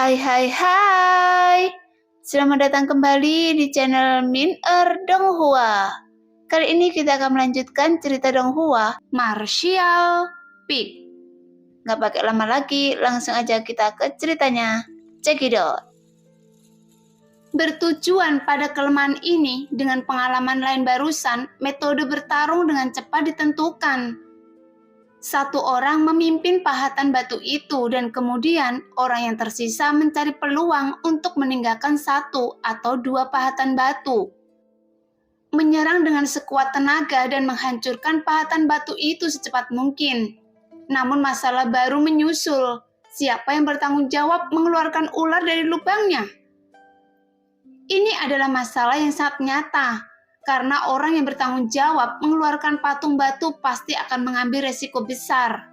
Hai. Selamat datang kembali di channel Min Donghua. Kali ini kita akan melanjutkan cerita Donghua, Martial Pig. Gak pakai lama lagi, langsung aja kita ke ceritanya. Check it out. Bertujuan pada kelemahan ini, dengan pengalaman lain barusan, metode bertarung dengan cepat ditentukan. Satu orang memimpin pahatan batu itu dan kemudian orang yang tersisa mencari peluang untuk meninggalkan satu atau dua pahatan batu. Menyerang dengan sekuat tenaga dan menghancurkan pahatan batu itu secepat mungkin. Namun masalah baru menyusul. Siapa yang bertanggung jawab mengeluarkan ular dari lubangnya? Ini adalah masalah yang sangat nyata. Karena orang yang bertanggung jawab mengeluarkan patung batu pasti akan mengambil resiko besar.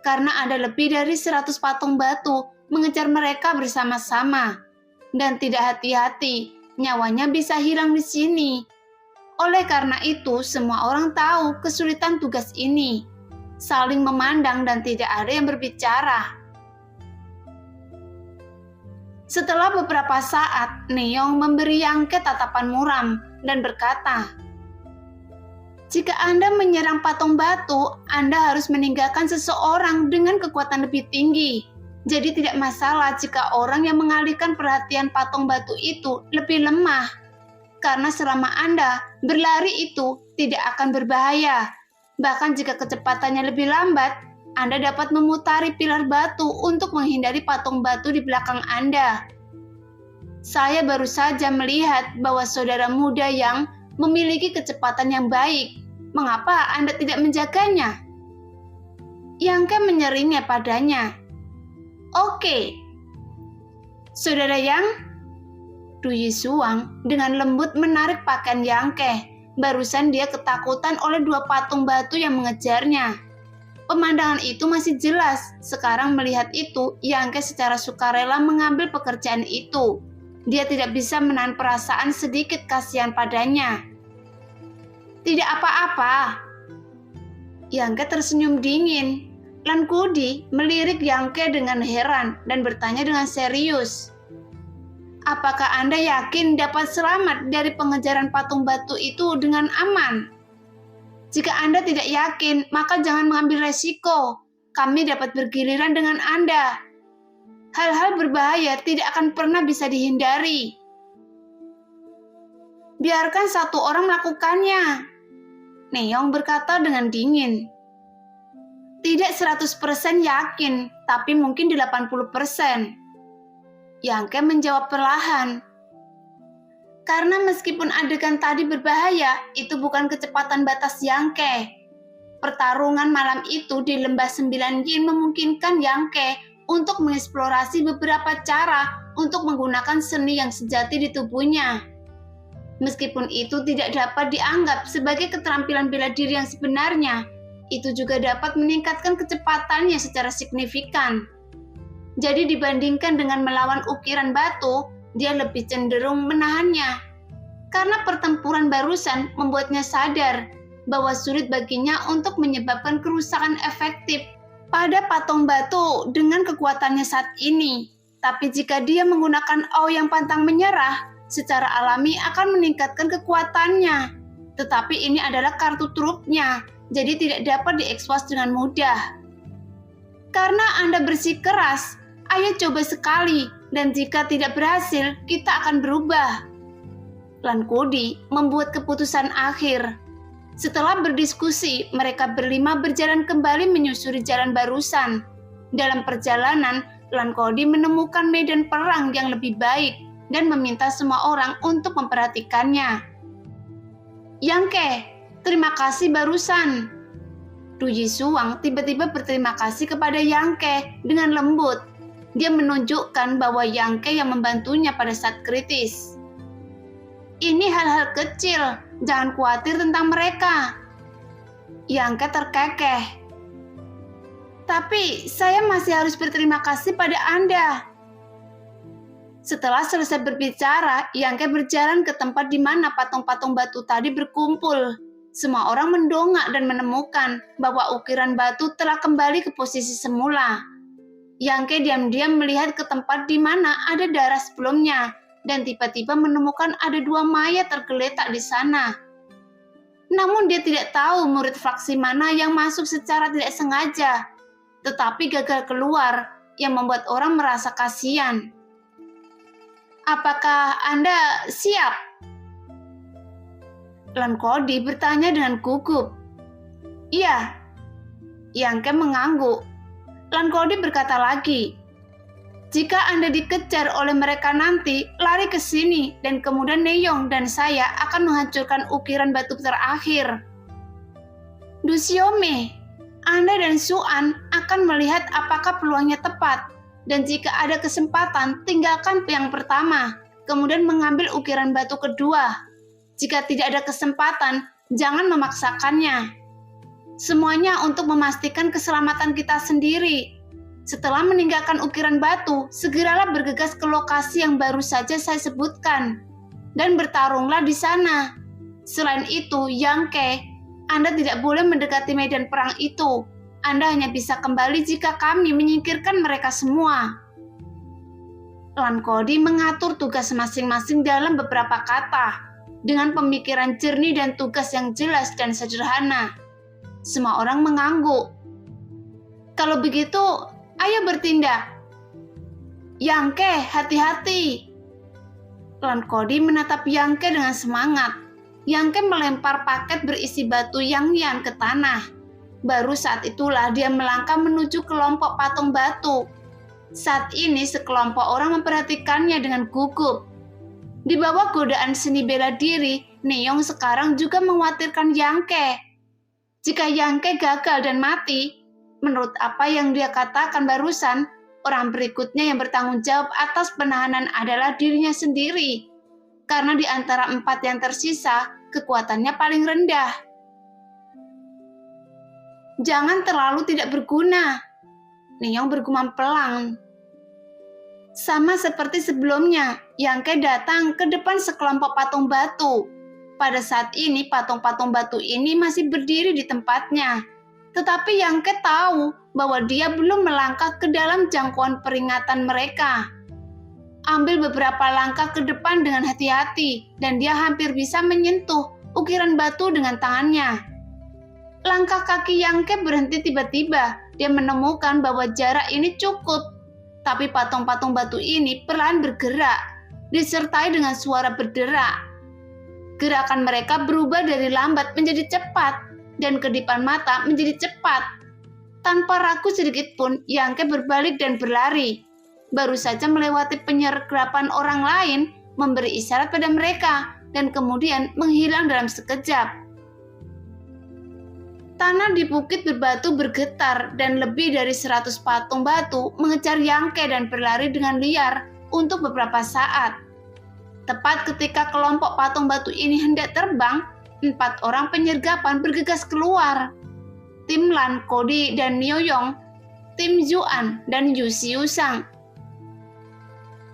Karena ada lebih dari 100 patung batu mengejar mereka bersama-sama. Dan tidak hati-hati, nyawanya bisa hilang di sini. Oleh karena itu, semua orang tahu kesulitan tugas ini. Saling memandang dan tidak ada yang berbicara. Setelah beberapa saat, Neong memberi Yangke tatapan muram dan berkata, "Jika Anda menyerang patung batu, Anda harus meninggalkan seseorang dengan kekuatan lebih tinggi. Jadi tidak masalah jika orang yang mengalihkan perhatian patung batu itu lebih lemah. Karena selama Anda berlari itu tidak akan berbahaya. Bahkan jika kecepatannya lebih lambat, Anda dapat memutari pilar batu untuk menghindari patung batu di belakang Anda. Saya baru saja melihat bahwa saudara muda yang memiliki kecepatan yang baik. Mengapa Anda tidak menjaganya?" Yangke menyeringai padanya. "Oke, saudara Yang." Du Yisuang dengan lembut menarik pakaian Yangke. Barusan dia ketakutan oleh dua patung batu yang mengejarnya. Pemandangan itu masih jelas. Sekarang melihat itu, Yangke secara sukarela mengambil pekerjaan itu. Dia tidak bisa menahan perasaan sedikit kasihan padanya. "Tidak apa-apa." Yangke tersenyum dingin. Lan Kudi melirik Yangke dengan heran dan bertanya dengan serius, "Apakah Anda yakin dapat selamat dari pengejaran patung batu itu dengan aman? Jika Anda tidak yakin, maka jangan mengambil resiko. Kami dapat bergiliran dengan Anda. Hal-hal berbahaya tidak akan pernah bisa dihindari. Biarkan satu orang melakukannya." Neong berkata dengan dingin. "Tidak 100% yakin, tapi mungkin 80%. Yangke menjawab perlahan. Karena meskipun adegan tadi berbahaya, itu bukan kecepatan batas Yangke. Pertarungan malam itu di Lembah 9 Yin memungkinkan Yangke untuk mengeksplorasi beberapa cara untuk menggunakan seni yang sejati di tubuhnya. Meskipun itu tidak dapat dianggap sebagai keterampilan bela diri yang sebenarnya, itu juga dapat meningkatkan kecepatannya secara signifikan. Jadi dibandingkan dengan melawan ukiran batu, dia lebih cenderung menahannya. Karena pertempuran barusan membuatnya sadar bahwa sulit baginya untuk menyebabkan kerusakan efektif pada patung batu dengan kekuatannya saat ini. Tapi jika dia menggunakan Ao yang pantang menyerah, secara alami akan meningkatkan kekuatannya. Tetapi ini adalah kartu trufnya, jadi tidak dapat diekspos dengan mudah. Karena Anda bersikeras, ayo coba sekali, dan jika tidak berhasil, kita akan berubah. Lan Kudi membuat keputusan akhir. Setelah berdiskusi, mereka berlima berjalan kembali menyusuri jalan barusan. Dalam perjalanan, Lan Kudi menemukan medan perang yang lebih baik dan meminta semua orang untuk memperhatikannya. "Yangke, terima kasih barusan." Du Yisuang tiba-tiba berterima kasih kepada Yangke dengan lembut. Dia menunjukkan bahwa Yangke yang membantunya pada saat kritis. "Ini hal-hal kecil, jangan khawatir tentang mereka." Yangke terkekeh. "Tapi saya masih harus berterima kasih pada Anda." Setelah selesai berbicara, Yangke berjalan ke tempat di mana patung-patung batu tadi berkumpul. Semua orang mendongak dan menemukan bahwa ukiran batu telah kembali ke posisi semula. Yangke diam-diam melihat ke tempat di mana ada darah sebelumnya dan tiba-tiba menemukan ada 2 mayat tergeletak di sana. Namun dia tidak tahu murid fraksi mana yang masuk secara tidak sengaja, tetapi gagal keluar yang membuat orang merasa kasihan. "Apakah Anda siap?" Lan Kodi bertanya dengan gugup. "Iya." Yangke mengangguk. Lan Kodi berkata lagi, "Jika Anda dikejar oleh mereka nanti, lari ke sini dan kemudian Neyong dan saya akan menghancurkan ukiran batu terakhir. Du Xiaomei, Anda dan Suan akan melihat apakah peluangnya tepat, dan jika ada kesempatan, tinggalkan yang pertama, kemudian mengambil ukiran batu kedua. Jika tidak ada kesempatan, jangan memaksakannya. Semuanya untuk memastikan keselamatan kita sendiri. Setelah meninggalkan ukiran batu, segeralah bergegas ke lokasi yang baru saja saya sebutkan, dan bertarunglah di sana. Selain itu, Yangke, Anda tidak boleh mendekati medan perang itu. Anda hanya bisa kembali jika kami menyingkirkan mereka semua." Lan Kodi mengatur tugas masing-masing dalam beberapa kata, dengan pemikiran jernih dan tugas yang jelas dan sederhana. Semua orang mengangguk. "Kalau begitu, ayo bertindak." "Yangke, hati-hati." Lan Kodi menatap Yangke dengan semangat. Yangke melempar paket berisi batu Yang-Yan ke tanah. Baru saat itulah dia melangkah menuju kelompok patung batu. Saat ini sekelompok orang memperhatikannya dengan gugup. Di bawah godaan seni bela diri, Neyong sekarang juga mengkhawatirkan Yangke. Jika Yangke gagal dan mati, menurut apa yang dia katakan barusan, orang berikutnya yang bertanggung jawab atas penahanan adalah dirinya sendiri. Karena di antara 4 yang tersisa, kekuatannya paling rendah. "Jangan terlalu tidak berguna," Neyong bergumam pelan. Sama seperti sebelumnya, Yangke datang ke depan sekelompok patung batu. Pada saat ini, patung-patung batu ini masih berdiri di tempatnya. Tetapi Yangke tahu bahwa dia belum melangkah ke dalam jangkauan peringatan mereka. Ambil beberapa langkah ke depan dengan hati-hati, dan dia hampir bisa menyentuh ukiran batu dengan tangannya. Langkah kaki Yangke berhenti tiba-tiba. Dia menemukan bahwa jarak ini cukup. Tapi patung-patung batu ini perlahan bergerak, disertai dengan suara berderak. Gerakan mereka berubah dari lambat menjadi cepat, dan kedipan mata menjadi cepat. Tanpa ragu sedikit pun, Yangke berbalik dan berlari. Baru saja melewati penyergapan orang lain, memberi isyarat pada mereka, dan kemudian menghilang dalam sekejap. Tanah di bukit berbatu bergetar dan lebih dari 100 patung batu mengejar Yangke dan berlari dengan liar untuk beberapa saat. Tepat ketika kelompok patung batu ini hendak terbang, 4 orang penyergapan bergegas keluar. Tim Lan Kodi dan Niyong, tim Zuan dan Yu Xiusang.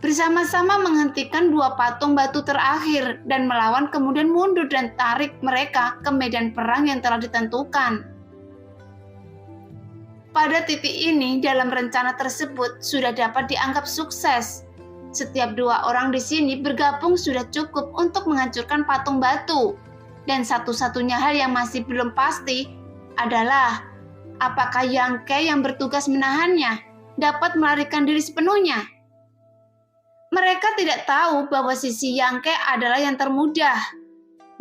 Bersama-sama menghentikan 2 patung batu terakhir dan melawan, kemudian mundur dan tarik mereka ke medan perang yang telah ditentukan. Pada titik ini, dalam rencana tersebut sudah dapat dianggap sukses. Setiap 2 orang di sini bergabung sudah cukup untuk menghancurkan patung batu. Dan satu-satunya hal yang masih belum pasti adalah apakah Yangke yang bertugas menahannya dapat melarikan diri sepenuhnya. Mereka tidak tahu bahwa sisi Yangke adalah yang termudah.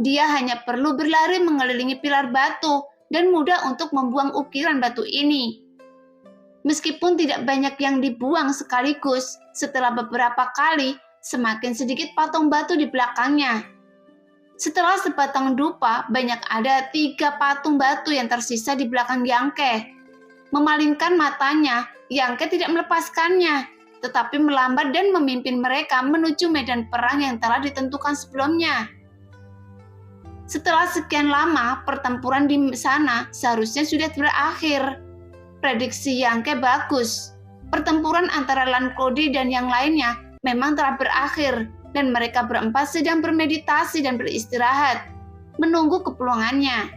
Dia hanya perlu berlari mengelilingi pilar batu dan mudah untuk membuang ukiran batu ini. Meskipun tidak banyak yang dibuang sekaligus, setelah beberapa kali, semakin sedikit patung batu di belakangnya. Setelah sebatang dupa, banyak ada 3 patung batu yang tersisa di belakang Yangke. Memalingkan matanya, Yangke tidak melepaskannya, tetapi melambat dan memimpin mereka menuju medan perang yang telah ditentukan sebelumnya. Setelah sekian lama, pertempuran di sana seharusnya sudah berakhir. Prediksi Yangke bagus. Pertempuran antara Lan Kodi dan yang lainnya memang telah berakhir, dan mereka berempat sedang bermeditasi dan beristirahat, menunggu kepulangannya.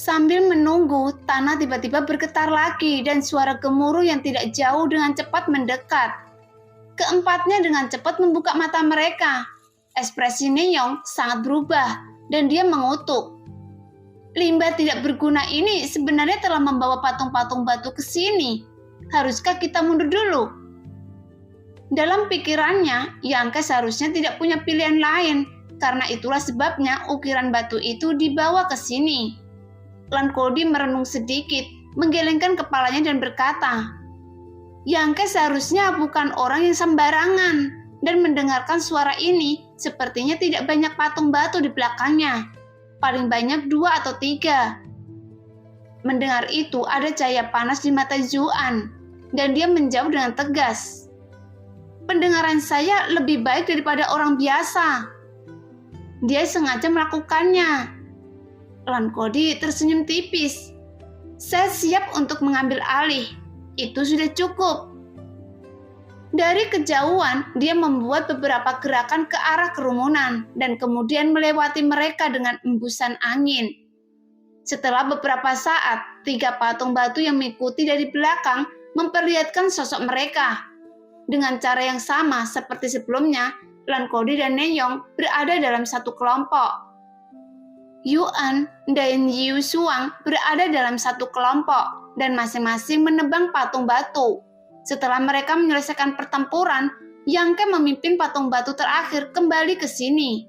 Sambil menunggu, tanah tiba-tiba bergetar lagi dan suara gemuruh yang tidak jauh dengan cepat mendekat. Keempatnya dengan cepat membuka mata mereka. Ekspresi Neong sangat berubah dan dia mengutuk. Limbah tidak berguna ini sebenarnya telah membawa patung-patung batu ke sini. Haruskah kita mundur dulu? Dalam pikirannya, Yangke seharusnya tidak punya pilihan lain. Karena itulah sebabnya ukiran batu itu dibawa ke sini. Lan Kodi merenung sedikit, menggelengkan kepalanya dan berkata, Yangke seharusnya bukan orang yang sembarangan. Dan mendengarkan suara ini, sepertinya tidak banyak patung batu di belakangnya. Paling banyak 2 atau 3. Mendengar itu, ada cahaya panas di mata Zuan, dan dia menjawab dengan tegas. Pendengaran saya lebih baik daripada orang biasa. Dia sengaja melakukannya. Lan Kodi tersenyum tipis. Saya siap untuk mengambil alih. Itu sudah cukup. Dari kejauhan, dia membuat beberapa gerakan ke arah kerumunan dan kemudian melewati mereka dengan embusan angin. Setelah beberapa saat, 3 patung batu yang mengikuti dari belakang memperlihatkan sosok mereka. Dengan cara yang sama seperti sebelumnya, Lan Kodi dan Neong berada dalam satu kelompok. Yuan dan Yu Suang berada dalam satu kelompok dan masing-masing menebang patung batu. Setelah mereka menyelesaikan pertempuran, Yangke memimpin patung batu terakhir kembali ke sini.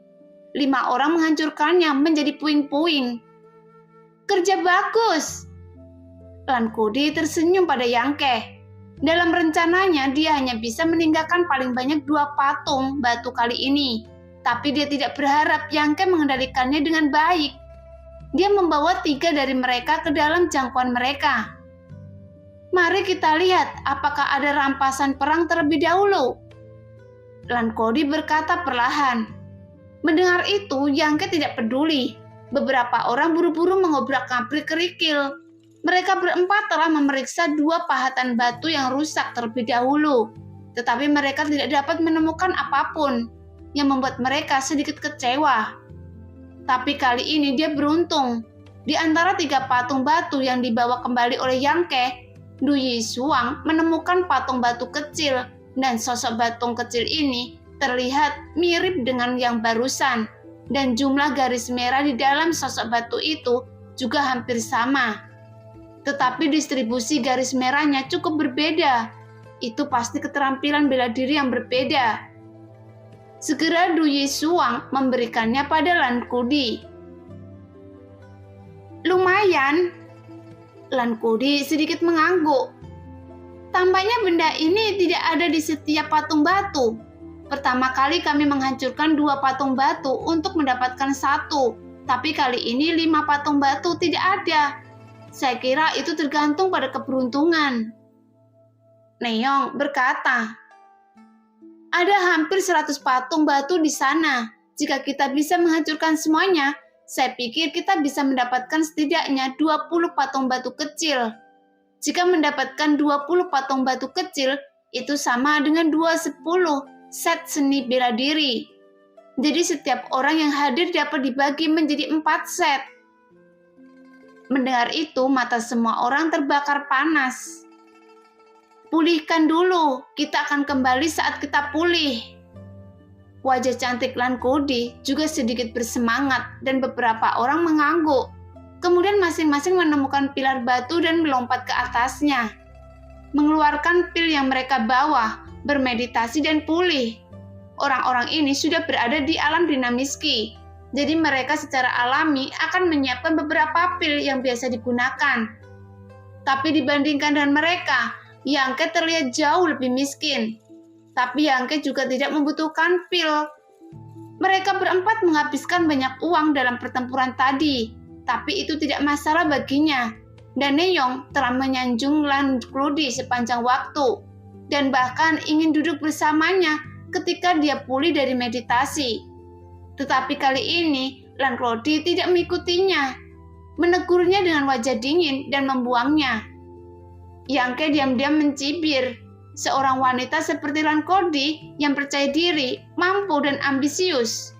5 orang menghancurkannya menjadi puing-puing. Kerja bagus! Lan Kodi tersenyum pada Yangke. Dalam rencananya, dia hanya bisa meninggalkan paling banyak 2 patung batu kali ini. Tapi dia tidak berharap Yangke mengendalikannya dengan baik. Dia membawa 3 dari mereka ke dalam jangkauan mereka. Mari kita lihat apakah ada rampasan perang terlebih dahulu. Lan Kodi berkata perlahan. Mendengar itu, Yangke tidak peduli. Beberapa orang buru-buru mengobrak-abrik kerikil. Mereka berempat telah memeriksa 2 pahatan batu yang rusak terlebih dahulu. Tetapi mereka tidak dapat menemukan apapun yang membuat mereka sedikit kecewa. Tapi kali ini dia beruntung. Di antara 3 patung batu yang dibawa kembali oleh Yangke, Du Yisuang menemukan patung batu kecil dan sosok patung kecil ini terlihat mirip dengan yang barusan dan jumlah garis merah di dalam sosok batu itu juga hampir sama. Tetapi distribusi garis merahnya cukup berbeda. Itu pasti keterampilan bela diri yang berbeda. Segera Du Yisuang memberikannya pada Lan Kodi. Lumayan. Lan Kodi sedikit mengangguk. Tampaknya benda ini tidak ada di setiap patung batu. Pertama kali kami menghancurkan 2 patung batu untuk mendapatkan 1. Tapi kali ini 5 patung batu tidak ada. Saya kira itu tergantung pada keberuntungan. Neong berkata, ada hampir 100 patung batu di sana. Jika kita bisa menghancurkan semuanya, saya pikir kita bisa mendapatkan setidaknya 20 patung batu kecil. Jika mendapatkan 20 patung batu kecil, itu sama dengan 20 set seni bela diri. Jadi setiap orang yang hadir dapat dibagi menjadi 4 set. Mendengar itu, mata semua orang terbakar panas. Pulihkan dulu, kita akan kembali saat kita pulih. Wajah cantik Lan Kodi juga sedikit bersemangat dan beberapa orang mengangguk. Kemudian masing-masing menemukan pilar batu dan melompat ke atasnya. Mengeluarkan pil yang mereka bawa, bermeditasi dan pulih. Orang-orang ini sudah berada di alam dinamiski. Jadi mereka secara alami akan menyiapkan beberapa pil yang biasa digunakan. Tapi dibandingkan dengan mereka, Yangke terlihat jauh lebih miskin. Tapi Yangke juga tidak membutuhkan pil. Mereka berempat menghabiskan banyak uang dalam pertempuran tadi, tapi itu tidak masalah baginya. Dan Neong telah menyanjung Lan Kodi sepanjang waktu, dan bahkan ingin duduk bersamanya ketika dia pulih dari meditasi. Tetapi kali ini, Lan Kodi tidak mengikutinya, menegurnya dengan wajah dingin dan membuangnya. Yangke diam-diam mencibir. Seorang wanita seperti Lan Kodi yang percaya diri, mampu dan ambisius.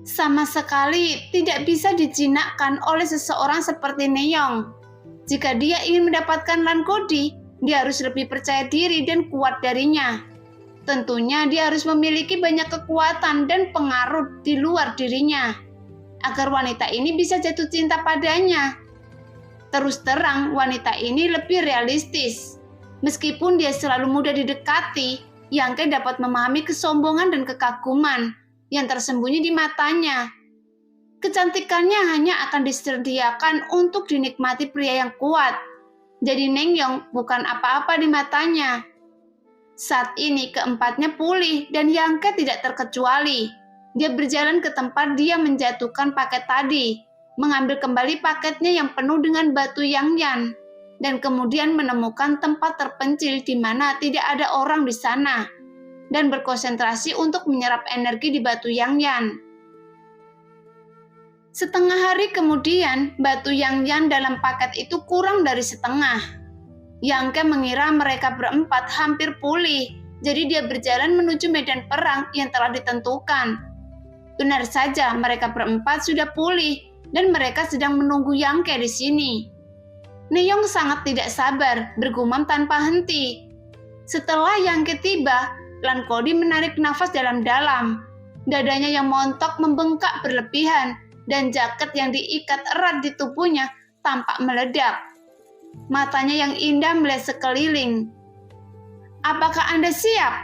sama sekali tidak bisa dijinakkan oleh seseorang seperti Neong. Jika dia ingin mendapatkan Lankodi, dia harus lebih percaya diri dan kuat darinya. Tentunya dia harus memiliki banyak kekuatan dan pengaruh di luar dirinya, agar wanita ini bisa jatuh cinta padanya. Terus terang, wanita ini lebih realistis. Meskipun dia selalu mudah didekati, Yangke dapat memahami kesombongan dan kekaguman yang tersembunyi di matanya. Kecantikannya hanya akan disediakan untuk dinikmati pria yang kuat. Jadi Nengyong bukan apa-apa di matanya. Saat ini keempatnya pulih dan Yangke tidak terkecuali. Dia berjalan ke tempat dia menjatuhkan paket tadi, mengambil kembali paketnya yang penuh dengan batu Yangyan, dan kemudian menemukan tempat terpencil di mana tidak ada orang di sana, dan berkonsentrasi untuk menyerap energi di batu Yangyan. Setengah hari kemudian, batu Yangyan dalam paket itu kurang dari setengah. Yangke mengira mereka berempat hampir pulih, jadi dia berjalan menuju medan perang yang telah ditentukan. Benar saja, mereka berempat sudah pulih, dan mereka sedang menunggu Yangke di sini. Neong sangat tidak sabar, bergumam tanpa henti. Setelah Yangke tiba, Lankodi menarik nafas dalam-dalam. Dadanya yang montok membengkak berlebihan, dan jaket yang diikat erat di tubuhnya tampak meledak. Matanya yang indah melihat sekeliling. "Apakah Anda siap?"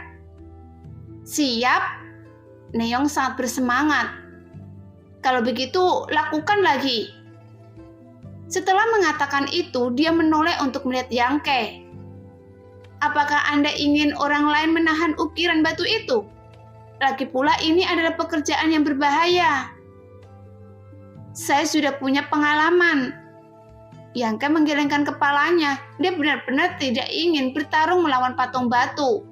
"Siap?" Neong sangat bersemangat. "Kalau begitu, lakukan lagi." Setelah mengatakan itu, dia menoleh untuk melihat Yangke. "Apakah Anda ingin orang lain menahan ukiran batu itu? Lagi pula ini adalah pekerjaan yang berbahaya." "Saya sudah punya pengalaman." Yangke menggelengkan kepalanya. Dia benar-benar tidak ingin bertarung melawan patung batu.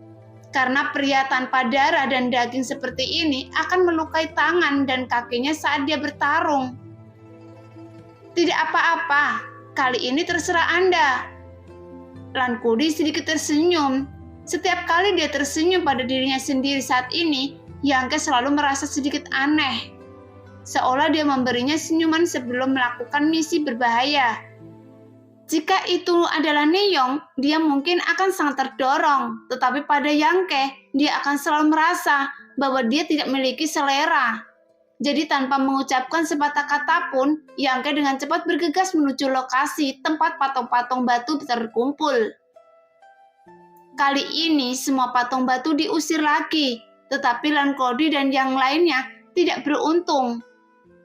Karena pria tanpa darah dan daging seperti ini akan melukai tangan dan kakinya saat dia bertarung. "Tidak apa-apa, kali ini terserah Anda." Lankodi sedikit tersenyum. Setiap kali dia tersenyum pada dirinya sendiri saat ini, Yangke selalu merasa sedikit aneh. Seolah dia memberinya senyuman sebelum melakukan misi berbahaya. Jika itu adalah Neong, dia mungkin akan sangat terdorong. Tetapi pada Yangke, dia akan selalu merasa bahwa dia tidak memiliki selera. Jadi tanpa mengucapkan sepatah kata pun, Yangke dengan cepat bergegas menuju lokasi tempat patung-patung batu terkumpul. Kali ini semua patung batu diusir lagi, tetapi Lankodi dan yang lainnya tidak beruntung.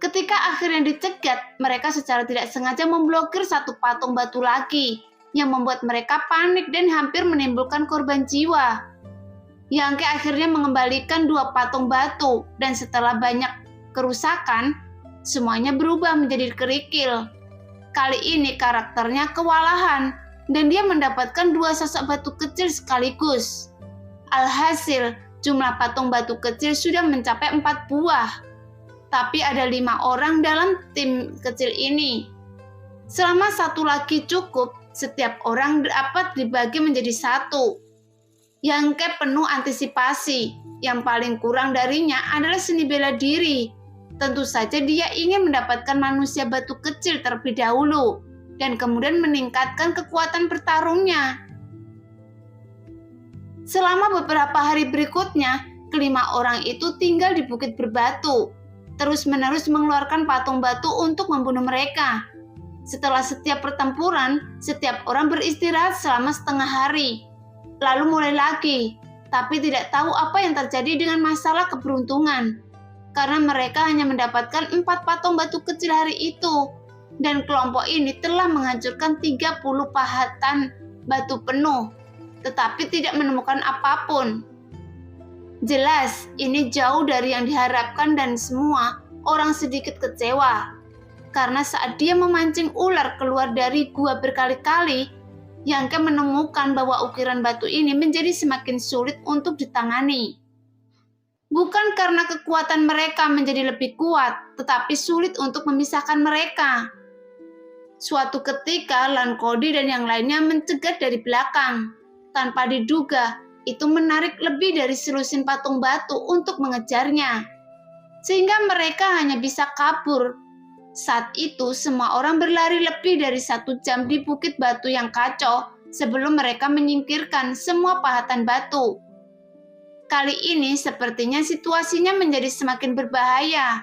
Ketika akhirnya dicegat, mereka secara tidak sengaja memblokir satu patung batu lagi, yang membuat mereka panik dan hampir menimbulkan korban jiwa. Yangke akhirnya mengembalikan dua patung batu, dan setelah banyak kerusakan, semuanya berubah menjadi kerikil. Kali ini karakternya kewalahan, dan dia mendapatkan dua sosok batu kecil sekaligus. Alhasil, jumlah patung batu kecil sudah mencapai 4 buah. Tapi ada 5 orang dalam tim kecil ini. Selama satu lagi cukup, setiap orang dapat dibagi menjadi satu. Yangke penuh antisipasi. Yang paling kurang darinya adalah seni bela diri. Tentu saja dia ingin mendapatkan manusia batu kecil terlebih dahulu, dan kemudian meningkatkan kekuatan bertarungnya. Selama beberapa hari berikutnya, kelima orang itu tinggal di Bukit Berbatu, terus-menerus mengeluarkan patung batu untuk membunuh mereka. Setelah setiap pertempuran, setiap orang beristirahat selama setengah hari. Lalu mulai lagi, tapi tidak tahu apa yang terjadi dengan masalah keberuntungan. Karena mereka hanya mendapatkan 4 patung batu kecil hari itu. Dan kelompok ini telah menghancurkan 30 pahatan batu penuh, tetapi tidak menemukan apapun. Jelas, ini jauh dari yang diharapkan dan semua orang sedikit kecewa. Karena saat dia memancing ular keluar dari gua berkali-kali, Yangke menemukan bahwa ukiran batu ini menjadi semakin sulit untuk ditangani. Bukan karena kekuatan mereka menjadi lebih kuat, tetapi sulit untuk memisahkan mereka. Suatu ketika, Lankodi dan yang lainnya mencegat dari belakang. Tanpa diduga, itu menarik lebih dari selusin patung batu untuk mengejarnya. sehingga mereka hanya bisa kabur. Saat itu semua orang berlari lebih dari 1 jam di bukit batu yang kacau sebelum mereka menyingkirkan semua pahatan batu. Kali ini sepertinya situasinya menjadi semakin berbahaya.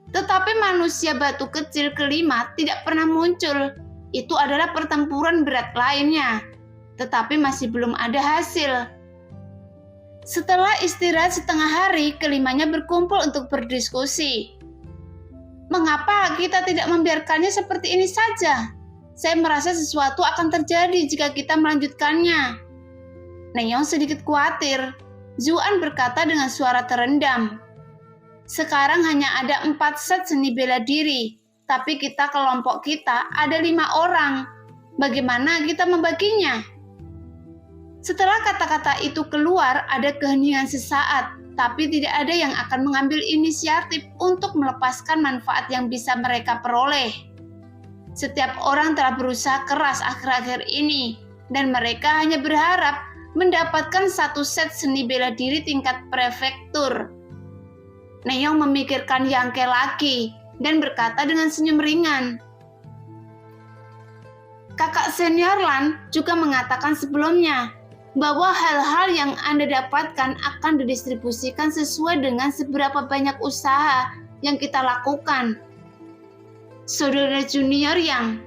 Tetapi manusia batu kecil kelima tidak pernah muncul. Itu adalah pertempuran berat lainnya. Tetapi masih belum ada hasil. Setelah istirahat setengah hari, kelimanya berkumpul untuk berdiskusi. Mengapa kita tidak membiarkannya seperti ini saja? Saya merasa sesuatu akan terjadi jika kita melanjutkannya. Neong sedikit khawatir. Zuan berkata dengan suara terendam. Sekarang hanya ada 4 set seni bela diri, tapi kelompok kita ada 5 orang. Bagaimana kita membaginya? Setelah kata-kata itu keluar, ada keheningan sesaat, tapi tidak ada yang akan mengambil inisiatif untuk melepaskan manfaat yang bisa mereka peroleh. Setiap orang telah berusaha keras akhir-akhir ini, dan mereka hanya berharap mendapatkan 1 set seni bela diri tingkat prefektur. Neong memikirkan Yangke lagi dan berkata dengan senyum ringan. Kakak senior Lan juga mengatakan sebelumnya bahwa hal-hal yang Anda dapatkan akan didistribusikan sesuai dengan seberapa banyak usaha yang kita lakukan. Saudara junior yang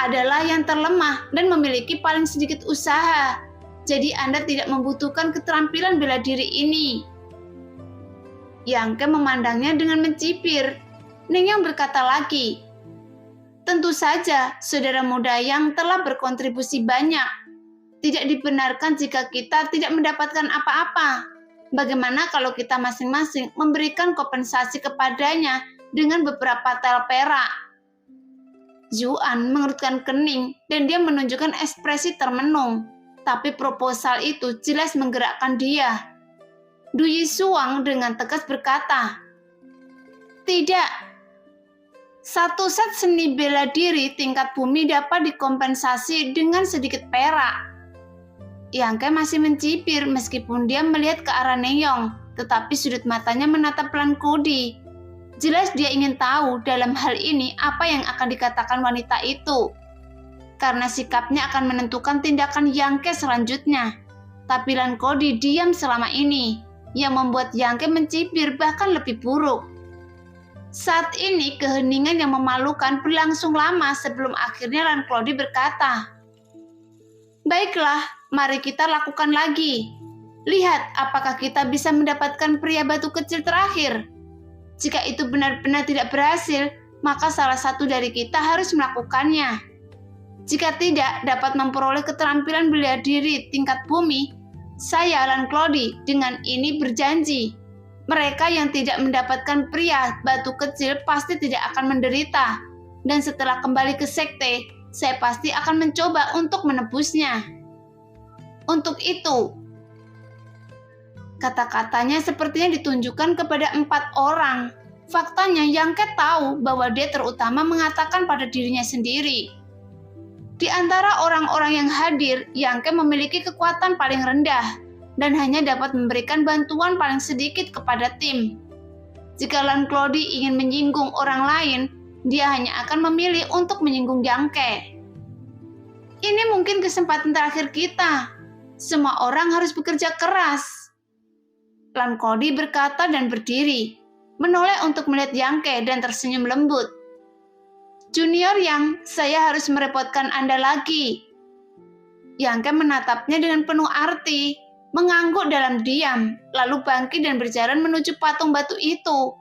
adalah yang terlemah dan memiliki paling sedikit usaha. Jadi Anda tidak membutuhkan keterampilan bela diri ini. Yangke memandangnya dengan mencibir. Neong berkata lagi, tentu saja saudara muda yang telah berkontribusi banyak. Tidak dibenarkan jika kita tidak mendapatkan apa-apa. Bagaimana kalau kita masing-masing memberikan kompensasi kepadanya dengan beberapa tel perak? Zuan mengerutkan kening dan dia menunjukkan ekspresi termenung. Tapi proposal itu jelas menggerakkan dia. Du Yisuang dengan tegas berkata, tidak. 1 set seni bela diri tingkat bumi dapat dikompensasi dengan sedikit perak. Yangke masih mencibir meskipun dia melihat ke arah Neong, tetapi sudut matanya menatap Lan Kodi. Jelas dia ingin tahu dalam hal ini apa yang akan dikatakan wanita itu. Karena sikapnya akan menentukan tindakan Yangke selanjutnya. Tapi Lan Kodi diam selama ini, yang membuat Yangke mencibir bahkan lebih buruk. Saat ini keheningan yang memalukan berlangsung lama sebelum akhirnya Lan Kodi berkata, baiklah, mari kita lakukan lagi. Lihat apakah kita bisa mendapatkan pria batu kecil terakhir. Jika itu benar-benar tidak berhasil, maka salah satu dari kita harus melakukannya. Jika tidak dapat memperoleh keterampilan bela diri tingkat bumi, saya Lan Kodi dengan ini berjanji. Mereka yang tidak mendapatkan pria batu kecil pasti tidak akan menderita. Dan setelah kembali ke sekte, saya pasti akan mencoba untuk menebusnya. Untuk itu, kata-katanya sepertinya ditunjukkan kepada 4 orang. Faktanya Yangke tahu bahwa dia terutama mengatakan pada dirinya sendiri. Di antara orang-orang yang hadir, Yangke memiliki kekuatan paling rendah dan hanya dapat memberikan bantuan paling sedikit kepada tim. Jika Lan Kodi ingin menyinggung orang lain, dia hanya akan memilih untuk menyinggung Yangke. Ini mungkin kesempatan terakhir kita. Semua orang harus bekerja keras. Lan Kodi berkata dan berdiri, menoleh untuk melihat Yangke dan tersenyum lembut. Junior Yang, saya harus merepotkan Anda lagi. Yangke menatapnya dengan penuh arti, mengangguk dalam diam, lalu bangkit dan berjalan menuju patung batu itu.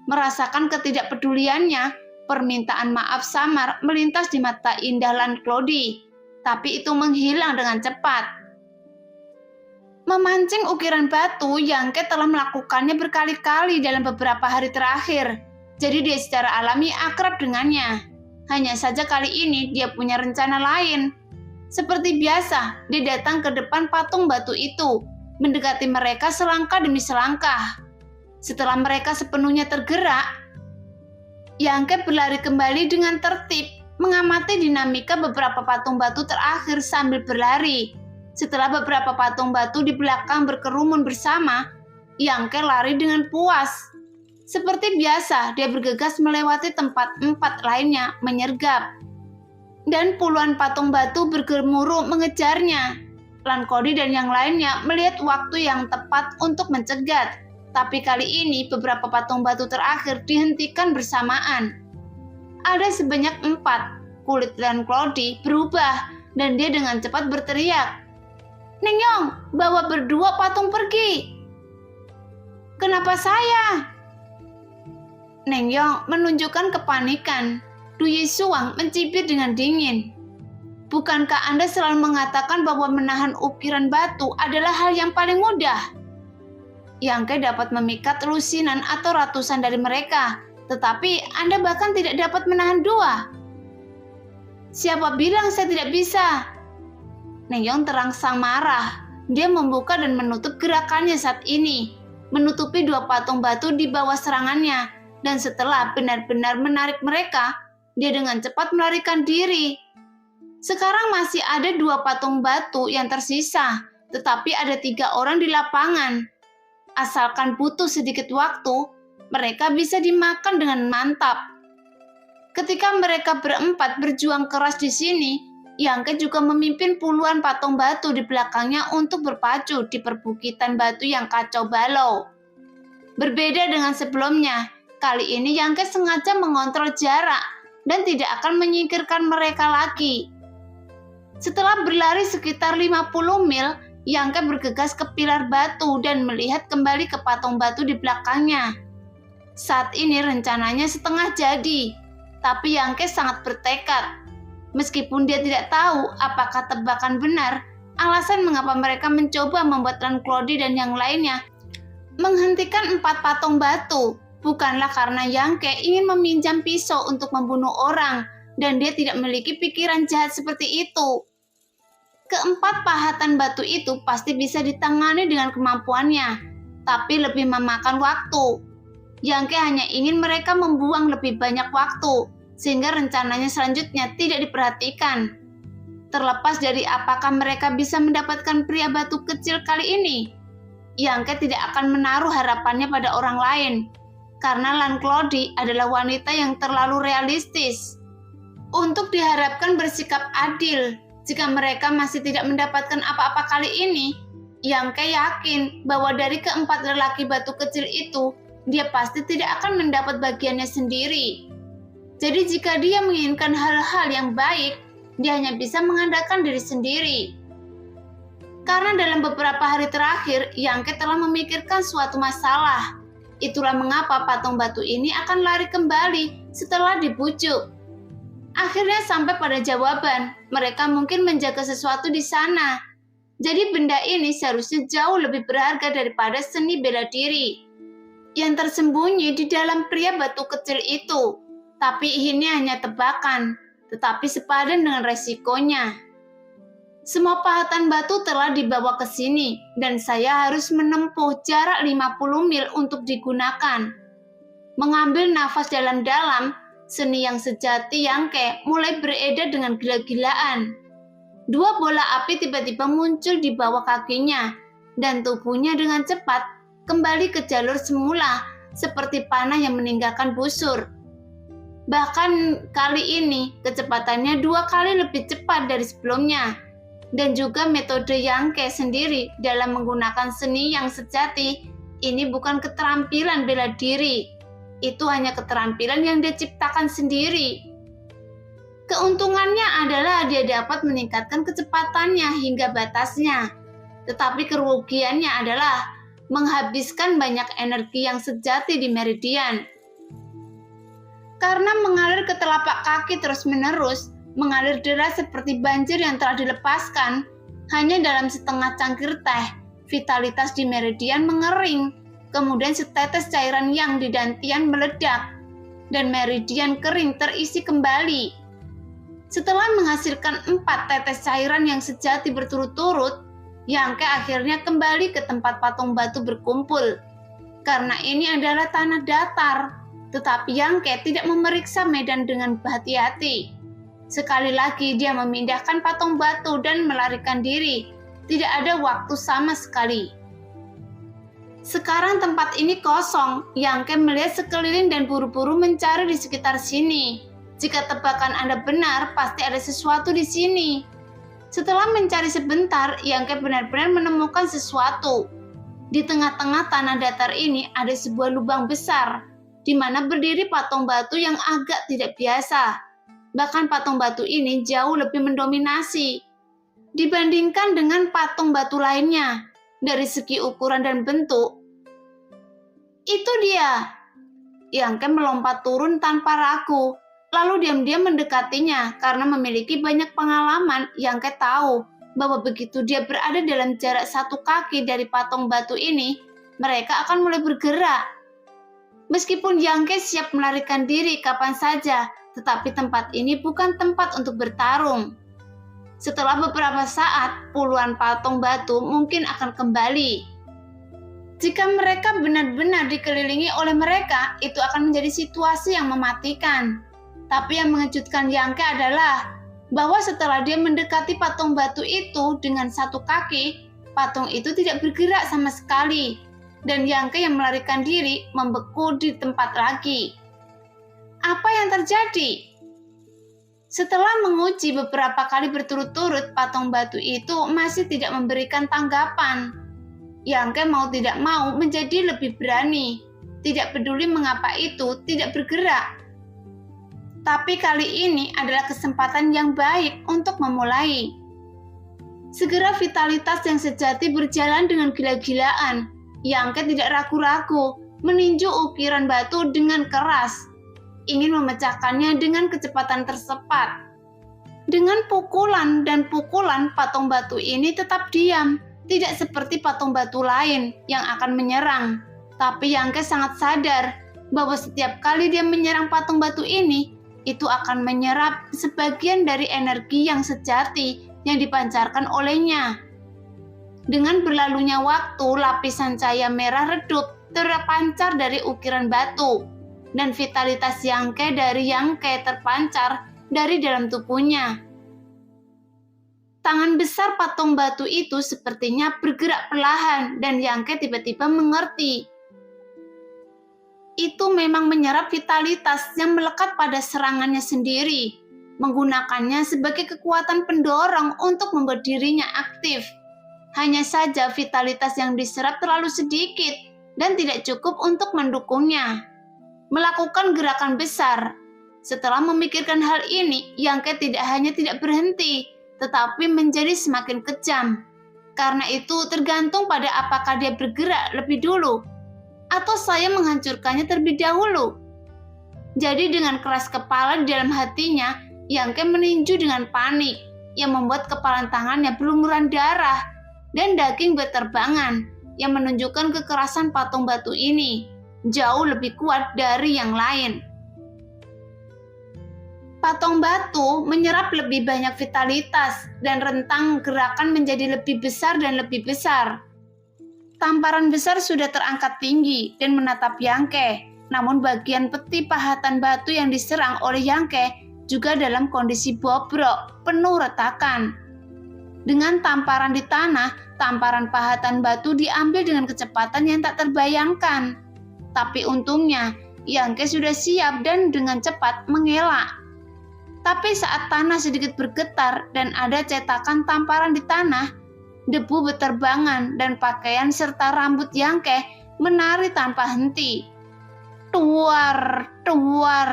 Merasakan ketidakpeduliannya, permintaan maaf samar melintas di mata indah Lan Kodi, tapi itu menghilang dengan cepat. Memancing ukiran batu, Yangke telah melakukannya berkali-kali dalam beberapa hari terakhir. Jadi dia secara alami akrab dengannya. Hanya saja kali ini dia punya rencana lain. Seperti biasa, dia datang ke depan patung batu itu, mendekati mereka selangkah demi selangkah. Setelah mereka sepenuhnya tergerak, Yangke berlari kembali dengan tertib, mengamati dinamika beberapa patung batu terakhir sambil berlari. Setelah beberapa patung batu di belakang berkerumun bersama, Yangke lari dengan puas. Seperti biasa, dia bergegas melewati tempat 4 lainnya menyergap. Dan puluhan patung batu bergemuruh mengejarnya. Lankodi dan yang lainnya melihat waktu yang tepat untuk mencegat. Tapi kali ini beberapa patung batu terakhir dihentikan bersamaan. Ada sebanyak 4. Kulit Lanklodi berubah dan dia dengan cepat berteriak, "Ningyong, bawa berdua patung pergi." "Kenapa saya?" Ningyong menunjukkan kepanikan. Du Yisuang mencibir dengan dingin. "Bukankah Anda selalu mengatakan bahwa menahan ukiran batu adalah hal yang paling mudah?" Yang Ke dapat memikat lusinan atau ratusan dari mereka, tetapi Anda bahkan tidak dapat menahan 2. "Siapa bilang saya tidak bisa?" Ningyong terangsang marah. Dia membuka dan menutup gerakannya saat ini, menutupi 2 patung batu di bawah serangannya, dan setelah benar-benar menarik mereka, dia dengan cepat melarikan diri. Sekarang masih ada 2 patung batu yang tersisa, tetapi ada 3 orang di lapangan. Asalkan butuh sedikit waktu, mereka bisa dimakan dengan mantap. Ketika mereka berempat berjuang keras di sini, Yang Ke juga memimpin puluhan patung batu di belakangnya untuk berpacu di perbukitan batu yang kacau balau. Berbeda dengan sebelumnya, kali ini Yang Ke sengaja mengontrol jarak dan tidak akan menyingkirkan mereka lagi. Setelah berlari sekitar 50 mil, Yang Ke bergegas ke pilar batu dan melihat kembali ke patung batu di belakangnya. Saat ini rencananya setengah jadi, tapi Yang Ke sangat bertekad. Meskipun dia tidak tahu apakah tebakan benar, alasan mengapa mereka mencoba membuat Lanklodi dan yang lainnya menghentikan 4 patung batu bukanlah karena Yang Ke ingin meminjam pisau untuk membunuh orang, dan dia tidak memiliki pikiran jahat seperti itu. Keempat pahatan batu itu pasti bisa ditangani dengan kemampuannya, tapi lebih memakan waktu. Yang Ke hanya ingin mereka membuang lebih banyak waktu, sehingga rencananya selanjutnya tidak diperhatikan. Terlepas dari apakah mereka bisa mendapatkan pria batu kecil kali ini, Yang Ke tidak akan menaruh harapannya pada orang lain, karena Lanklodi adalah wanita yang terlalu realistis untuk diharapkan bersikap adil. Jika mereka masih tidak mendapatkan apa-apa kali ini, Yang Ke yakin bahwa dari keempat lelaki batu kecil itu, dia pasti tidak akan mendapat bagiannya sendiri. Jadi jika dia menginginkan hal-hal yang baik, dia hanya bisa mengandalkan diri sendiri. Karena dalam beberapa hari terakhir, Yang Ke telah memikirkan suatu masalah. Itulah mengapa patung batu ini akan lari kembali setelah dibujuk. Akhirnya sampai pada jawaban, mereka mungkin menjaga sesuatu di sana. Jadi benda ini seharusnya jauh lebih berharga daripada seni bela diri yang tersembunyi di dalam pria batu kecil itu. Tapi ini hanya tebakan, tetapi sepadan dengan resikonya. Semua pahatan batu telah dibawa ke sini, dan saya harus menempuh jarak 50 mil untuk digunakan. Mengambil nafas dalam-dalam, seni yang sejati Yang Ke mulai beredar dengan gila-gilaan. 2 bola api tiba-tiba muncul di bawah kakinya, dan tubuhnya dengan cepat kembali ke jalur semula, seperti panah yang meninggalkan busur. Bahkan kali ini, kecepatannya 2 kali lebih cepat dari sebelumnya. Dan juga metode Yang Ke sendiri dalam menggunakan seni yang sejati, ini bukan keterampilan bela diri. Itu hanya keterampilan yang dia ciptakan sendiri. Keuntungannya adalah dia dapat meningkatkan kecepatannya hingga batasnya. Tetapi kerugiannya adalah menghabiskan banyak energi yang sejati di meridian. Karena mengalir ke telapak kaki terus-menerus, mengalir deras seperti banjir yang telah dilepaskan, hanya dalam setengah cangkir teh, vitalitas di meridian mengering. Kemudian setetes cairan yang di dantian meledak, dan meridian kering terisi kembali. Setelah menghasilkan 4 tetes cairan yang sejati berturut-turut, Yang Ke akhirnya kembali ke tempat patung batu berkumpul. Karena ini adalah tanah datar, tetapi Yang Ke tidak memeriksa medan dengan hati-hati. Sekali lagi dia memindahkan patung batu dan melarikan diri. Tidak ada waktu sama sekali. Sekarang tempat ini kosong. Yangke melihat sekeliling dan buru-buru mencari di sekitar sini. Jika tebakan Anda benar, pasti ada sesuatu di sini. Setelah mencari sebentar, Yangke benar-benar menemukan sesuatu. Di tengah-tengah tanah datar ini ada sebuah lubang besar, di mana berdiri patung batu yang agak tidak biasa. Bahkan patung batu ini jauh lebih mendominasi dibandingkan dengan patung batu lainnya. Dari segi ukuran dan bentuk, itu dia. Yangke melompat turun tanpa ragu, lalu diam-diam mendekatinya karena memiliki banyak pengalaman. Yangke tahu bahwa begitu dia berada dalam jarak 1 kaki dari patung batu ini, mereka akan mulai bergerak. Meskipun Yangke siap melarikan diri kapan saja, tetapi tempat ini bukan tempat untuk bertarung. Setelah beberapa saat, puluhan patung batu mungkin akan kembali. Jika mereka benar-benar dikelilingi oleh mereka, itu akan menjadi situasi yang mematikan. Tapi yang mengejutkan Yangke adalah bahwa setelah dia mendekati patung batu itu dengan 1 kaki, patung itu tidak bergerak sama sekali. Dan Yangke yang melarikan diri membeku di tempat lagi. Apa yang terjadi? Setelah menguji beberapa kali berturut-turut, patung batu itu masih tidak memberikan tanggapan. Yangke mau tidak mau menjadi lebih berani, tidak peduli mengapa itu tidak bergerak. Tapi kali ini adalah kesempatan yang baik untuk memulai. Segera vitalitas yang sejati berjalan dengan gila-gilaan. Yangke tidak ragu-ragu, meninju ukiran batu dengan keras, ingin memecahkannya dengan kecepatan tercepat. Dengan pukulan dan pukulan, patung batu ini tetap diam, tidak seperti patung batu lain yang akan menyerang. Tapi Yangke sangat sadar bahwa setiap kali dia menyerang patung batu ini, itu akan menyerap sebagian dari energi yang sejati yang dipancarkan olehnya. Dengan berlalunya waktu, lapisan cahaya merah redup terpancar dari ukiran batu, dan vitalitas Yangke terpancar dari dalam tubuhnya. Tangan besar patung batu itu sepertinya bergerak perlahan dan Yangke tiba-tiba mengerti. Itu memang menyerap vitalitas yang melekat pada serangannya sendiri, menggunakannya sebagai kekuatan pendorong untuk membuat dirinya aktif. Hanya saja vitalitas yang diserap terlalu sedikit dan tidak cukup untuk mendukungnya melakukan gerakan besar. Setelah memikirkan hal ini, Yangke tidak berhenti, tetapi menjadi semakin kejam. Karena itu tergantung pada apakah dia bergerak lebih dulu, atau saya menghancurkannya terlebih dahulu. Jadi dengan keras kepala di dalam hatinya, Yangke meninju dengan panik, yang membuat kepalan tangannya berlumuran darah, dan daging berterbangan, yang menunjukkan kekerasan patung batu ini jauh lebih kuat dari yang lain. Patung batu menyerap lebih banyak vitalitas dan rentang gerakan menjadi lebih besar dan lebih besar. Tamparan besar sudah terangkat tinggi dan menatap Yangke, namun bagian peti pahatan batu yang diserang oleh Yangke juga dalam kondisi bobrok, penuh retakan. Dengan tamparan di tanah, tamparan pahatan batu diambil dengan kecepatan yang tak terbayangkan. Tapi untungnya, Yangke sudah siap dan dengan cepat mengelak. Tapi saat tanah sedikit bergetar dan ada cetakan tamparan di tanah, debu berterbangan dan pakaian serta rambut Yangke menari tanpa henti. Tuar, tuar.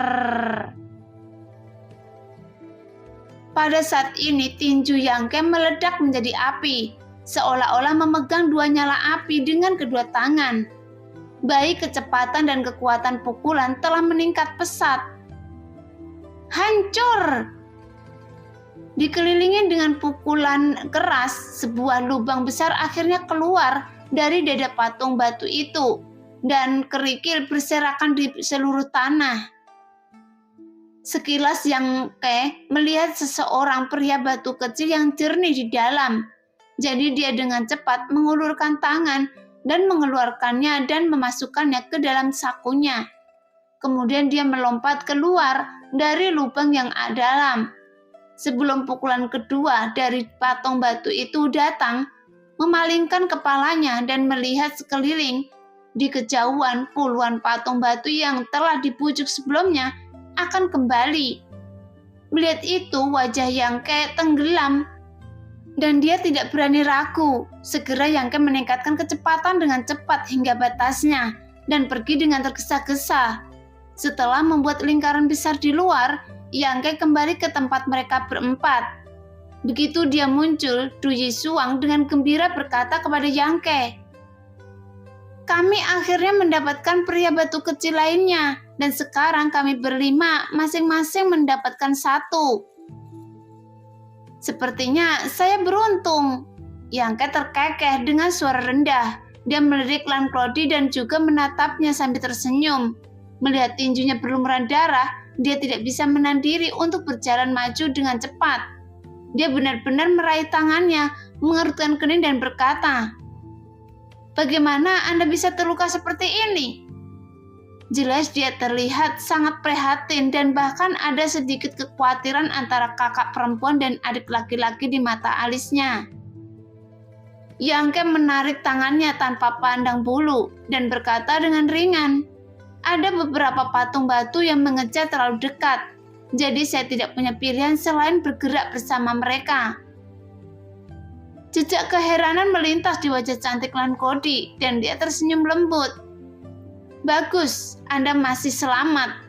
Pada saat ini tinju Yangke meledak menjadi api, seolah-olah memegang 2 nyala api dengan kedua tangan. Baik kecepatan dan kekuatan pukulan telah meningkat pesat. Hancur! Dikelilingi dengan pukulan keras, sebuah lubang besar akhirnya keluar dari dada patung batu itu, dan kerikil berserakan di seluruh tanah. Sekilas Yangke melihat seseorang pria batu kecil yang jernih di dalam. Jadi dia dengan cepat mengulurkan tangan dan mengeluarkannya dan memasukkannya ke dalam sakunya. Kemudian dia melompat keluar dari lubang yang dalam. Sebelum pukulan kedua dari patung batu itu datang, memalingkan kepalanya dan melihat sekeliling, Di kejauhan, puluhan patung batu yang telah dibujuk sebelumnya akan kembali. Melihat itu, wajah Yangke tenggelam dan dia tidak berani ragu. Segera Yangke meningkatkan kecepatan dengan cepat hingga batasnya dan pergi dengan tergesa-gesa. Setelah membuat lingkaran besar di luar, Yangke kembali ke tempat mereka berempat. Begitu dia muncul, Du Yisuang dengan gembira berkata kepada Yangke, "Kami akhirnya mendapatkan pria batu kecil lainnya, dan sekarang kami berlima masing-masing mendapatkan satu. Sepertinya saya beruntung." Yangke terkekeh dengan suara rendah. Dia melirik Lan Clody dan juga menatapnya sambil tersenyum. Melihat tinjunya berlumuran darah, dia tidak bisa menahan diri untuk berjalan maju dengan cepat. Dia benar-benar meraih tangannya, mengerutkan kening dan berkata, "Bagaimana Anda bisa terluka seperti ini?" Jelas dia terlihat sangat prihatin dan bahkan ada sedikit kekhawatiran antara kakak perempuan dan adik laki-laki di mata alisnya. Yangke menarik tangannya tanpa pandang bulu dan berkata dengan ringan, "Ada beberapa patung batu yang mengejar terlalu dekat, jadi saya tidak punya pilihan selain bergerak bersama mereka." Jejak keheranan melintas di wajah cantik Lan Clody dan dia tersenyum lembut. "Bagus, Anda masih selamat.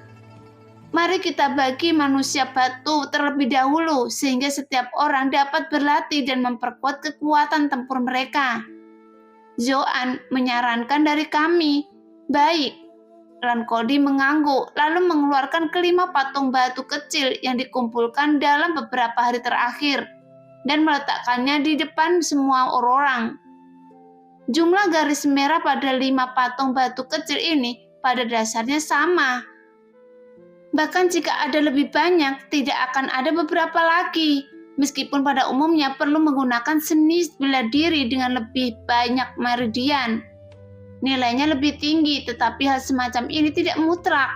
Mari kita bagi manusia batu terlebih dahulu sehingga setiap orang dapat berlatih dan memperkuat kekuatan tempur mereka." Zoan menyarankan dari kami. "Baik." Lan Clody mengangguk lalu mengeluarkan kelima patung batu kecil yang dikumpulkan dalam beberapa hari terakhir dan meletakkannya di depan semua orang. Jumlah garis merah pada 5 patung batu kecil ini pada dasarnya sama. Bahkan jika ada lebih banyak, tidak akan ada beberapa lagi. Meskipun pada umumnya perlu menggunakan seni bela diri dengan lebih banyak meridian. Nilainya lebih tinggi, tetapi hal semacam ini tidak mutlak.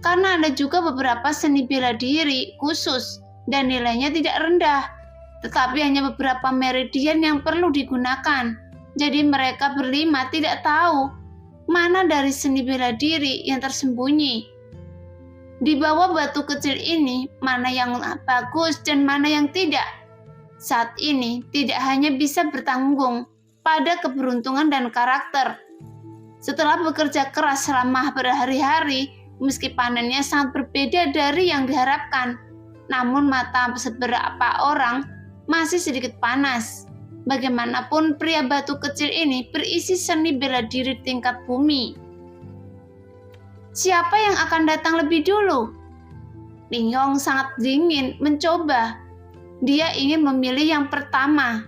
Karena ada juga beberapa seni bela diri khusus dan nilainya tidak rendah. Tetapi hanya beberapa meridian yang perlu digunakan. Jadi mereka berlima tidak tahu mana dari seni bela diri yang tersembunyi. Di bawah batu kecil ini, mana yang bagus dan mana yang tidak. Saat ini tidak hanya bisa bertanggung pada keberuntungan dan karakter. Setelah bekerja keras selama berhari-hari, meski panennya sangat berbeda dari yang diharapkan, namun mata beberapa orang masih sedikit panas. Bagaimanapun pria batu kecil ini berisi seni bela diri tingkat bumi. Siapa yang akan datang lebih dulu? Ling Yong sangat dingin mencoba. Dia ingin memilih yang pertama,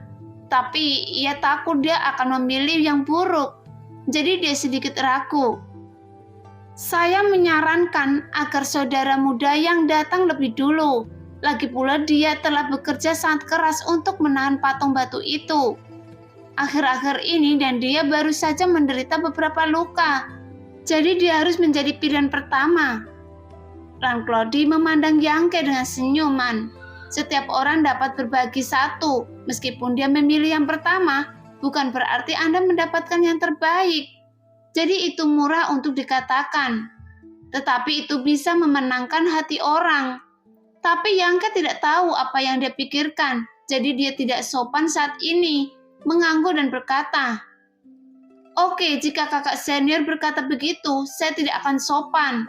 tapi ia takut dia akan memilih yang buruk. Jadi dia sedikit ragu. "Saya menyarankan agar saudara muda yang datang lebih dulu. Lagi pula dia telah bekerja sangat keras untuk menahan patung batu itu akhir-akhir ini dan dia baru saja menderita beberapa luka. Jadi dia harus menjadi pilihan pertama." Lan Clody memandang Yangke dengan senyuman. Setiap orang dapat berbagi satu. Meskipun dia memilih yang pertama, bukan berarti Anda mendapatkan yang terbaik. Jadi itu murah untuk dikatakan. Tetapi itu bisa memenangkan hati orang. Tapi Yangke tidak tahu apa yang dia pikirkan, jadi dia tidak sopan saat ini, mengangguk dan berkata, "Oke, jika kakak senior berkata begitu, saya tidak akan sopan."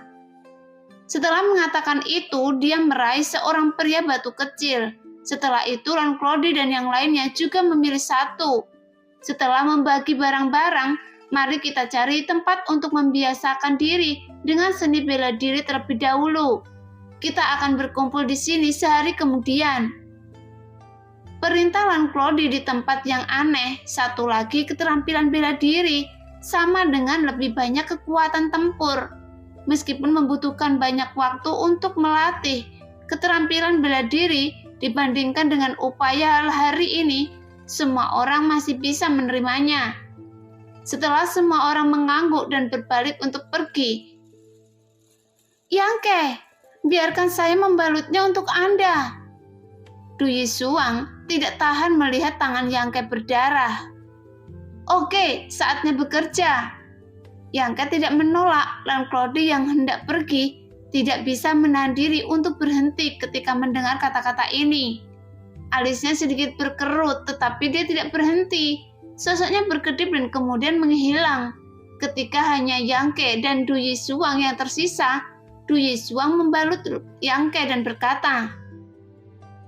Setelah mengatakan itu, dia meraih seorang pria batu kecil. Setelah itu, Lan Clody dan yang lainnya juga memilih satu. Setelah membagi barang-barang, mari kita cari tempat untuk membiasakan diri dengan seni bela diri terlebih dahulu. Kita akan berkumpul di sini sehari kemudian. Perintah Lan Clody di tempat yang aneh. Satu lagi keterampilan bela diri, sama dengan lebih banyak kekuatan tempur. Meskipun membutuhkan banyak waktu untuk melatih keterampilan bela diri dibandingkan dengan upaya hari ini, semua orang masih bisa menerimanya. Setelah semua orang mengangguk dan berbalik untuk pergi, "Yangke, biarkan saya membalutnya untuk Anda." Du Yisuang tidak tahan melihat tangan Yangke berdarah. "Oke, saatnya bekerja." Yangke tidak menolak, dan Claude yang hendak pergi tidak bisa menahan diri untuk berhenti ketika mendengar kata-kata ini. Alisnya sedikit berkerut, tetapi dia tidak berhenti. Sosoknya berkedip dan kemudian menghilang. Ketika hanya Yangke dan Du Yishuang yang tersisa, Du Yishuang membalut Yangke dan berkata,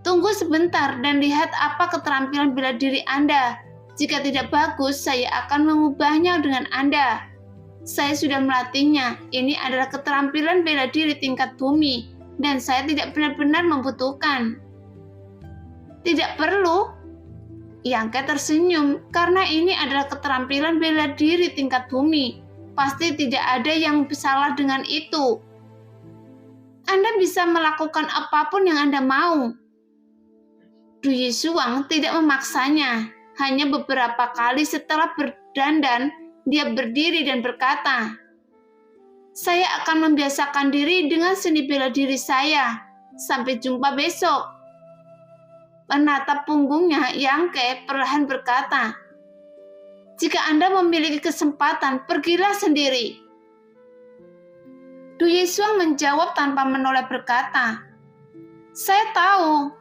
"Tunggu sebentar dan lihat apa keterampilan bela diri Anda. Jika tidak bagus, saya akan mengubahnya dengan Anda. Saya sudah melatihnya. Ini adalah keterampilan bela diri tingkat bumi, dan saya tidak benar-benar membutuhkan." "Tidak perlu." Yangke tersenyum, karena ini adalah keterampilan bela diri tingkat bumi. Pasti tidak ada yang salah dengan itu. Anda bisa melakukan apapun yang Anda mau. Du Yishuang tidak memaksanya. Hanya beberapa kali setelah berdandan, dia berdiri dan berkata, "Saya akan membiasakan diri dengan seni bela diri saya. Sampai jumpa besok." Menatap punggungnya, Yangke perlahan berkata, "Jika Anda memiliki kesempatan, pergilah sendiri." Du Yishuang menjawab tanpa menoleh berkata, "Saya tahu,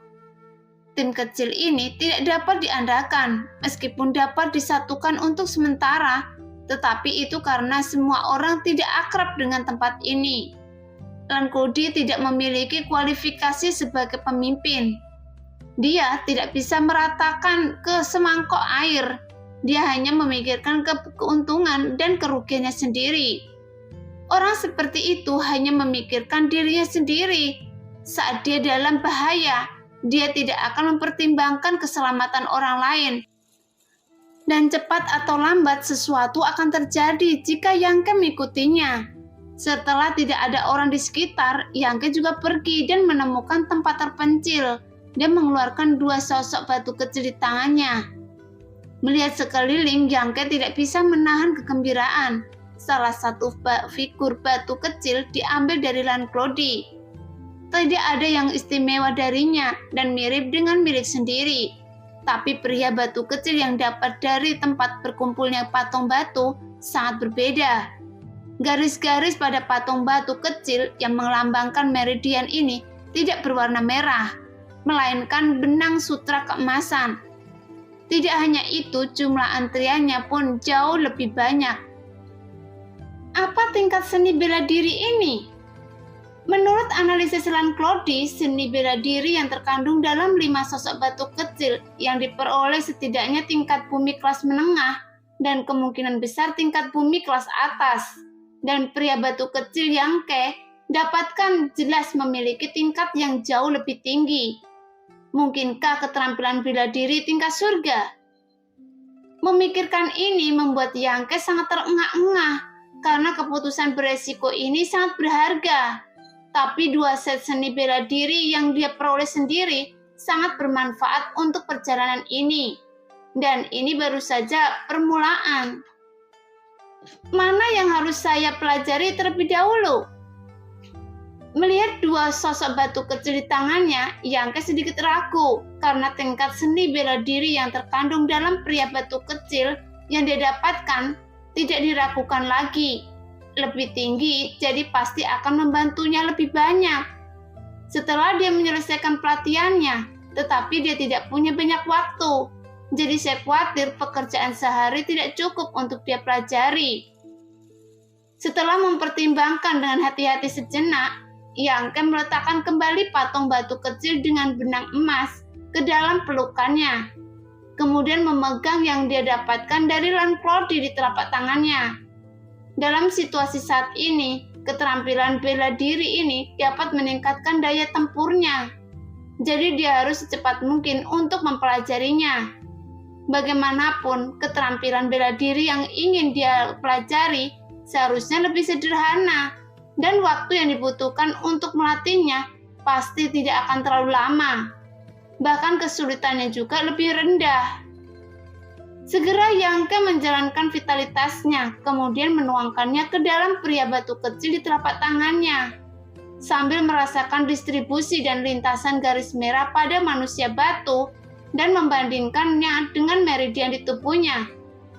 tim kecil ini tidak dapat diandalkan, meskipun dapat disatukan untuk sementara, tetapi itu karena semua orang tidak akrab dengan tempat ini. Lan Kodi tidak memiliki kualifikasi sebagai pemimpin. Dia tidak bisa meratakan ke semangkok air. Dia hanya memikirkan keuntungan dan kerugiannya sendiri. Orang seperti itu hanya memikirkan dirinya sendiri. Saat dia dalam bahaya, dia tidak akan mempertimbangkan keselamatan orang lain. Dan cepat atau lambat sesuatu akan terjadi jika Yangke mengikutinya." Setelah tidak ada orang di sekitar, Yangke juga pergi dan menemukan tempat terpencil. Dia mengeluarkan 2 sosok batu kecil di tangannya. Melihat sekeliling, Yangke tidak bisa menahan kegembiraan. Salah satu figur batu kecil diambil dari Lan Claude. Tidak ada yang istimewa darinya dan mirip dengan milik sendiri. Tapi pria batu kecil yang dapat dari tempat berkumpulnya patung batu sangat berbeda. Garis-garis pada patung batu kecil yang melambangkan meridian ini tidak berwarna merah, melainkan benang sutra keemasan. Tidak hanya itu, jumlah antriannya pun jauh lebih banyak. Apa tingkat seni bela diri ini? Menurut analisis Lan Claude, seni bela diri yang terkandung dalam 5 sosok batu kecil yang diperoleh setidaknya tingkat bumi kelas menengah dan kemungkinan besar tingkat bumi kelas atas. Dan pria batu kecil Yangke dapatkan jelas memiliki tingkat yang jauh lebih tinggi. Mungkinkah keterampilan bela diri tingkat surga? Memikirkan ini membuat Yangke sangat terengah-engah karena keputusan beresiko ini sangat berharga. Tapi 2 set seni bela diri yang dia peroleh sendiri sangat bermanfaat untuk perjalanan ini. Dan ini baru saja permulaan. Mana yang harus saya pelajari terlebih dahulu? Melihat 2 sosok batu kecil di tangannya, Yangke sedikit ragu karena tingkat seni bela diri yang terkandung dalam pria batu kecil yang dia dapatkan tidak diragukan lagi. Lebih tinggi, jadi pasti akan membantunya lebih banyak. Setelah dia menyelesaikan pelatihannya, tetapi dia tidak punya banyak waktu. Jadi saya khawatir pekerjaan sehari tidak cukup untuk dia pelajari. Setelah mempertimbangkan dengan hati-hati sejenak, Yangke meletakkan kembali patung batu kecil dengan benang emas ke dalam pelukannya. Kemudian memegang yang dia dapatkan dari Lan Claude di telapak tangannya. Dalam situasi saat ini, keterampilan bela diri ini dapat meningkatkan daya tempurnya. Jadi dia harus secepat mungkin untuk mempelajarinya. Bagaimanapun, keterampilan bela diri yang ingin dia pelajari seharusnya lebih sederhana, dan waktu yang dibutuhkan untuk melatihnya pasti tidak akan terlalu lama. Bahkan kesulitannya juga lebih rendah. Segera Yangke menjalankan vitalitasnya, kemudian menuangkannya ke dalam pria batu kecil di telapak tangannya, sambil merasakan distribusi dan lintasan garis merah pada manusia batu dan membandingkannya dengan meridian di tubuhnya.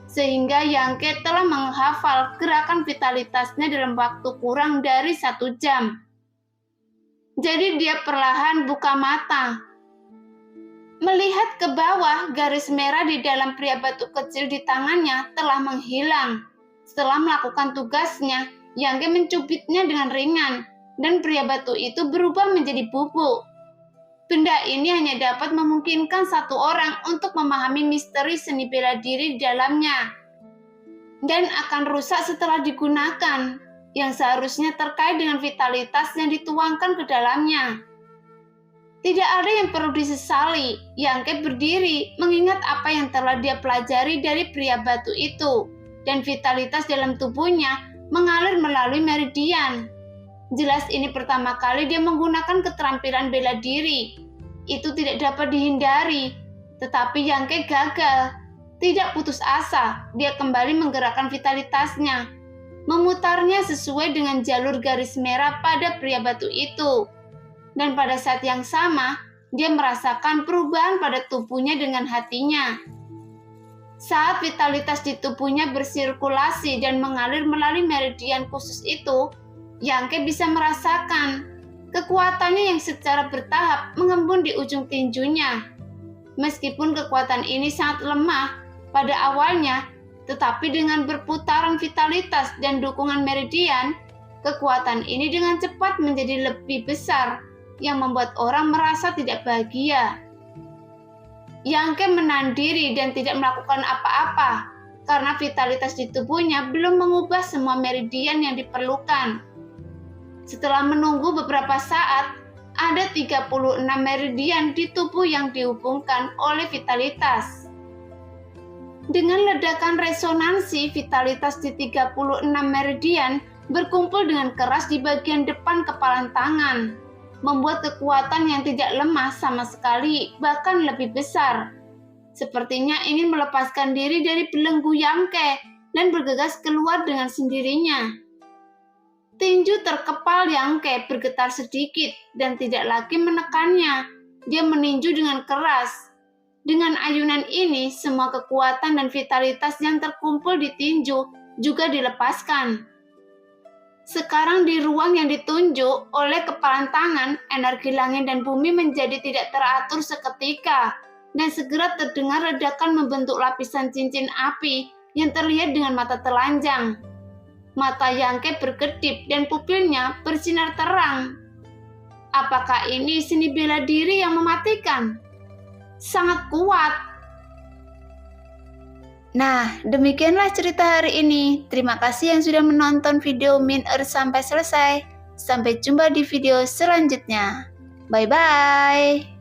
sehingga Yangke telah menghafal gerakan vitalitasnya dalam waktu kurang dari 1 jam. Jadi dia perlahan buka mata. Melihat ke bawah, garis merah di dalam pria batu kecil di tangannya telah menghilang. Setelah melakukan tugasnya, Yangke mencubitnya dengan ringan, dan pria batu itu berubah menjadi bubuk. Benda ini hanya dapat memungkinkan satu orang untuk memahami misteri seni bela diri di dalamnya, dan akan rusak setelah digunakan, yang seharusnya terkait dengan vitalitas yang dituangkan ke dalamnya. Tidak ada yang perlu disesali. Yangke berdiri mengingat apa yang telah dia pelajari dari pria batu itu, dan vitalitas dalam tubuhnya mengalir melalui meridian. Jelas ini pertama kali dia menggunakan keterampilan bela diri. Itu tidak dapat dihindari, tetapi Yangke gagal. Tidak putus asa, dia kembali menggerakkan vitalitasnya, memutarnya sesuai dengan jalur garis merah pada pria batu itu. Dan pada saat yang sama, dia merasakan perubahan pada tubuhnya dengan hatinya. Saat vitalitas di tubuhnya bersirkulasi dan mengalir melalui meridian khusus itu, Yangke bisa merasakan kekuatannya yang secara bertahap mengembun di ujung tinjunya. Meskipun kekuatan ini sangat lemah pada awalnya, tetapi dengan berputaran vitalitas dan dukungan meridian, kekuatan ini dengan cepat menjadi lebih besar, yang membuat orang merasa tidak bahagia. Yangke menahan diri dan tidak melakukan apa-apa karena vitalitas di tubuhnya belum mengubah semua meridian yang diperlukan. Setelah menunggu beberapa saat, ada 36 meridian di tubuh yang dihubungkan oleh vitalitas. Dengan ledakan resonansi, vitalitas di 36 meridian berkumpul dengan keras di bagian depan kepalan tangan, membuat kekuatan yang tidak lemah sama sekali, bahkan lebih besar. Sepertinya ingin melepaskan diri dari belenggu Yangke dan bergegas keluar dengan sendirinya. Tinju terkepal Yangke bergetar sedikit dan tidak lagi menekannya. Dia meninju dengan keras. Dengan ayunan ini, semua kekuatan dan vitalitas yang terkumpul di tinju juga dilepaskan. Sekarang di ruang yang ditunjuk oleh kepalan tangan, energi langit dan bumi menjadi tidak teratur seketika, dan segera terdengar ledakan membentuk lapisan cincin api yang terlihat dengan mata telanjang. Mata Yangke berkedip dan pupilnya bersinar terang. Apakah ini seni bela diri yang mematikan? Sangat kuat. Nah, demikianlah cerita hari ini. Terima kasih yang sudah menonton video Min Earth sampai selesai. Sampai jumpa di video selanjutnya. Bye-bye.